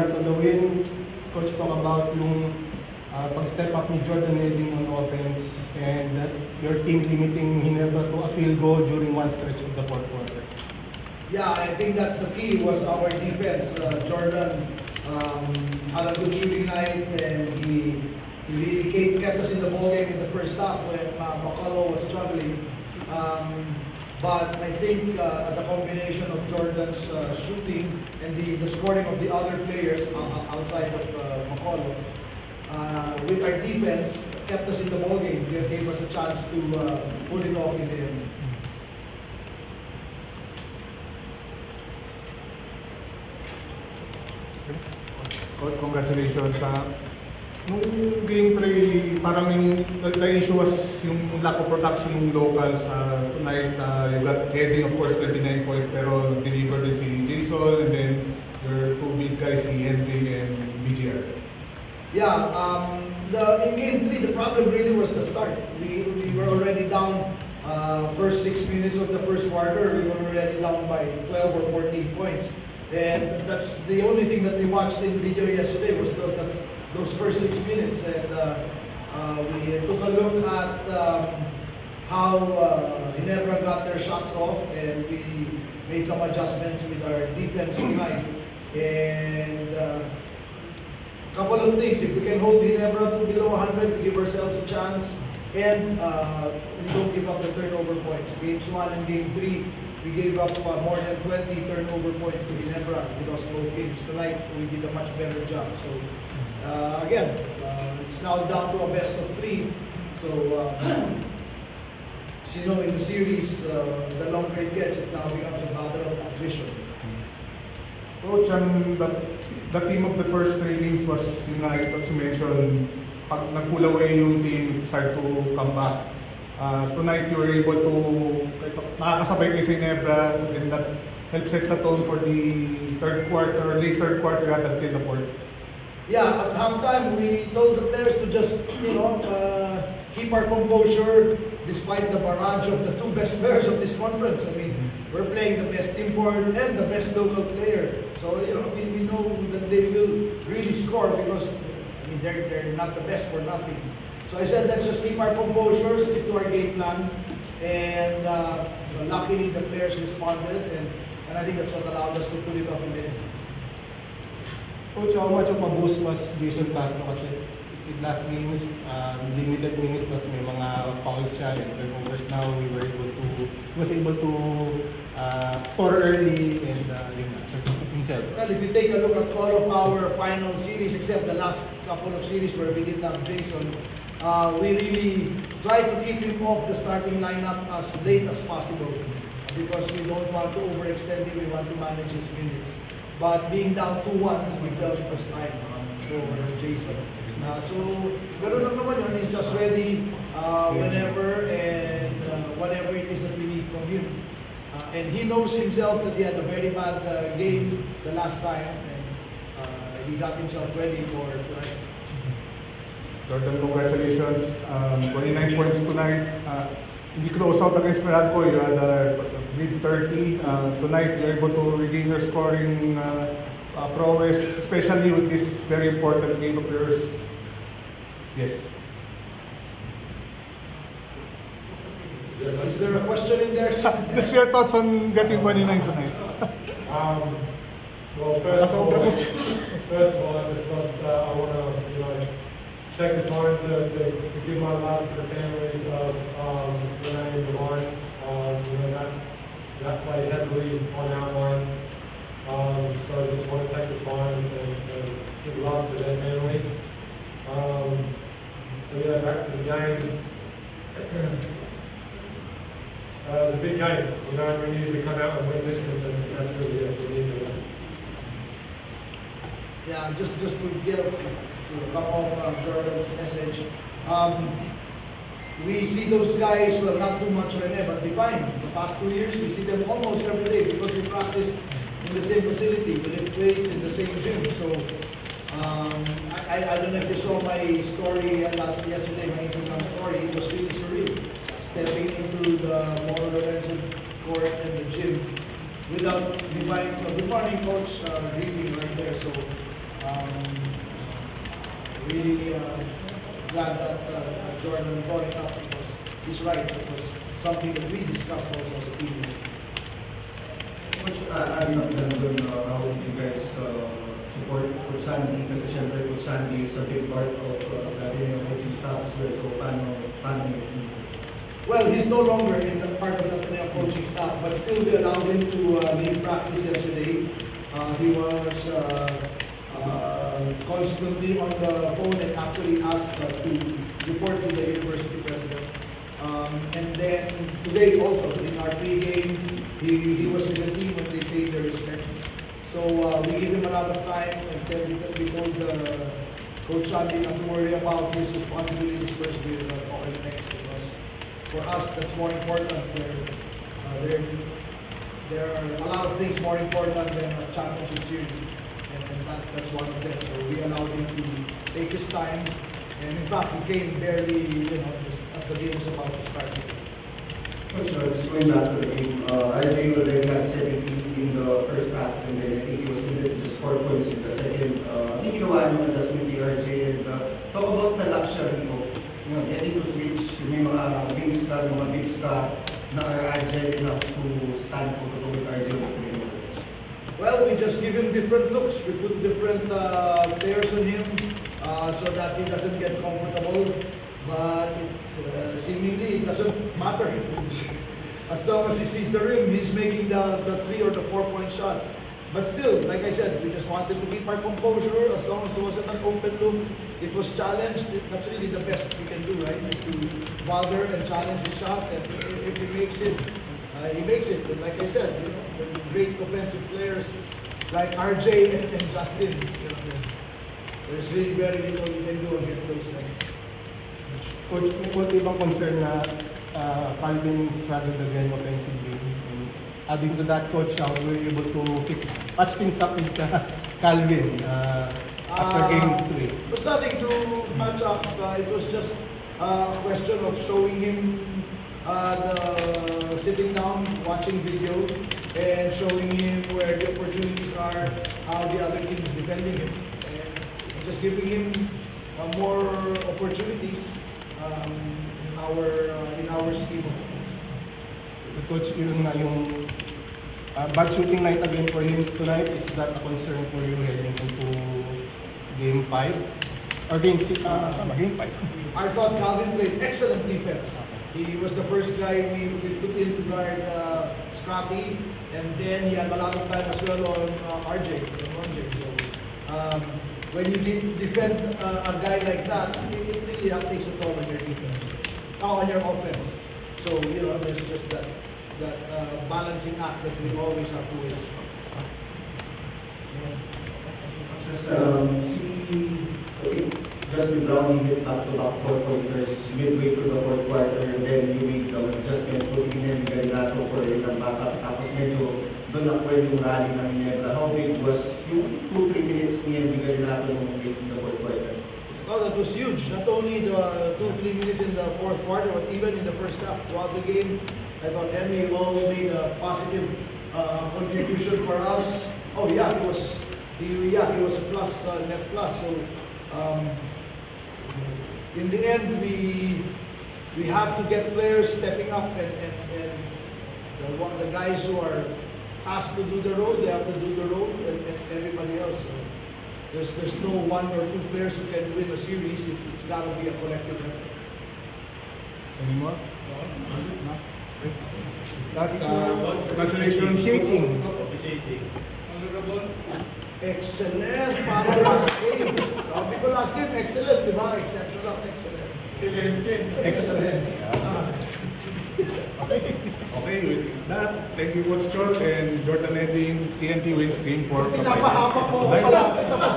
congrats on the win. Coach, talk about yung pag-step up ni Jordan Eding on offense and your team limiting Ginebra to a field goal during one stretch of the fourth quarter. Yeah, I think that's the key was our defense. Jordan had a good shooting night and he really kept us in the ballgame in the first half when McCullough was struggling. But I think the combination of Jordan's shooting and the scoring of the other players outside of McCullough with our defense kept us in the ballgame. Gave us a chance to pull it off in the end. Coach, congratulations sa nung game 3, parang yung issue was yung lack of production ng locals. Tonight, you got Eddie, of course, 29 points, pero delivered din si Jason, and then your two big guys, si Henry and BGR. Yeah, in game 3, the problem really was the start. We were already down first 6 minutes of the first quarter. We were already down by 12 or 14 points. And that's the only thing that we watched in video yesterday was those first 6 minutes. And we took a look at how Ginebra got their shots off, and we made some adjustments with our defense tonight. And couple of things, if we can hold Ginebra to below 100, we give ourselves a chance, and we don't give up the turnover points. Games 1 and Game 3, we gave up more than 20 turnover points to Ginebra. We lost both games. Tonight, we did a much better job. So, again, it's now down to a best of 3. So, you know, in the series, the longer it gets, it now becomes a battle of attrition. Coach, the team of the first 3 games was, yun nga, as you mentioned, pag nag-pull away yung team, start to come back. Tonight, you were able to nakakasabay kayo sa Ginebra, and that helped set the tone for the late third quarter at until the fourth. Yeah, at halftime, we told the players to just, keep our composure despite the barrage of the two best players of this conference. I mean, we're playing the best import and the best local player. So, we know that they will really score because, they're not the best for nothing. So I said, let's just keep our composure, stick to our game plan. And luckily, the players responded, and I think that's what allowed us to pull it off in the end. Coach, how much of a boost was Jason Castro kasi in last games, limited minutes, tas may mga fouls siya and turnovers. Now he was able to score early and surpass himself. Well, if you take a look at all of our final series, except the last couple of series where we didn't have Jason, we really try to keep him off the starting lineup as late as possible because we don't want to overextend him, we want to manage his minutes. But being down 2-1, we felt it was time for Jason. So, gano'n lang naman yun, he's just ready whenever and whatever it is that we need from him. And he knows himself that he had a very bad game the last time, and he got himself ready for tonight. Jordan, congratulations. 29 points tonight. You close out against Meralco. You had a mid-30. Tonight, you're able to regain your scoring prowess, especially with this very important game of yours. Yes. Is there a question in there? Just your thoughts on getting 29 tonight. Well, first of all, I just love that. I want to, take the time to give my love to the families of Renee and Devine. That played heavily on our minds. So I just want to take the time and give love to their families. Back to the game. It was a big game. We needed to come out and win this, and that's really it. We needed it. Yeah, just to come off Jordan's message. We see those guys, well, not too much Rene, but Divine. The past 2 years, we see them almost every day because we practice in the same facility, we lift weights in the same gym. So, I don't know if you saw my story yesterday, my Instagram story. It was really surreal. Stepping into the Moro Lorenzo court and the gym without Divine. So, good morning, coach, greeting right there. So, Really glad that Jordan brought it up because he's right. It was something that we discussed also as a team. Coach, ano nandun, how would you guys support Coach Sandy? Kasi syempre Coach Sandy is a big part of natin yung coaching staff as well. So paano yun? Well, he's no longer in the part of the Ateneo coaching staff, but still we allowed him to leave practice yesterday. He was constantly on the phone and actually asked to report to the university president. And then today also in our pre-game, he was with the team when they paid their respects. So we gave him a lot of time and then we told Coach Sandy not to worry about his responsibilities first with okay next, because for us that's more important. There are a lot of things more important than a championship series, and that's one of them. So we allowed him to take his time, and in fact he came barely, just as the game was about to start. Coach, just going back to the game, RJ already had 17 in the first half and then I think he was limited to just 4 points in the second. Ano ginawa niyo adjustment ni RJ and talk about the luxury of getting to switch, yung may mga wings ka, mga bigs ka na are agile enough to stand for the with RJ with the game. Well, we just give him different looks. We put different players on him so that he doesn't get comfortable. But seemingly it doesn't matter. As long as he sees the rim, he's making the 3 or the 4-point shot. But still, like I said, we just wanted to keep our composure. As long as there wasn't an open look, it was challenged. That's really the best we can do, right? Is to bother and challenge his shot. And if he makes it, he makes it. And like I said, the great offensive players like RJ and Justin, there's really very little you can do against those guys. Coach, may konti bang concern na Calvin struggled again offensively? And adding to that, Coach, how were you able to patch things up with Calvin after game 3? It was nothing to match up. It was just a question of showing him sitting down, watching video, and showing him where the opportunities are, how the other team is defending him, and just giving him more opportunities in our scheme of things. Coach, yun nga yung bad shooting night again for him tonight. Is that a concern for you heading into game 5? Or game 6? Game 5. I thought Calvin played excellent defense. He was the first guy we put in to guard Scotty, and then he had a lot of time as well on RJ. So when you defend a guy like that, it really takes a toll on your defense, on your offense. So there's just that balancing act that we always have to wage. Just Justin Brown hit back-to-back 4-pointers midway through the fourth quarter and then you made the adjustment putting in Garinato for ilang backup tapos medyo doon na pwede yung rally ng Ginebra. How big was yung 2-3 minutes ni Henry Garinato nung late in the fourth quarter? Oh, that was huge. Not only the 2-3 minutes in the fourth quarter, but even in the first half throughout the game. I thought Henry always made a positive contribution for us. Oh yeah, he was a plus, net plus. So in the end, we have to get players stepping up, and the guys who are asked to do the role, they have to do the role, and everybody else. There's no 1 or 2 players who can win a series. It's got to be a collective effort. Any more? Congratulations. Shaking. Excellent para last game. Sabi ko last game, excellent, di ba? Exceptional, excellent. Excellent. Okay, with that, thank you Coach Chol and Jordan Edwin. TNT wins game 4. Pinapahama po ako pala. Tapos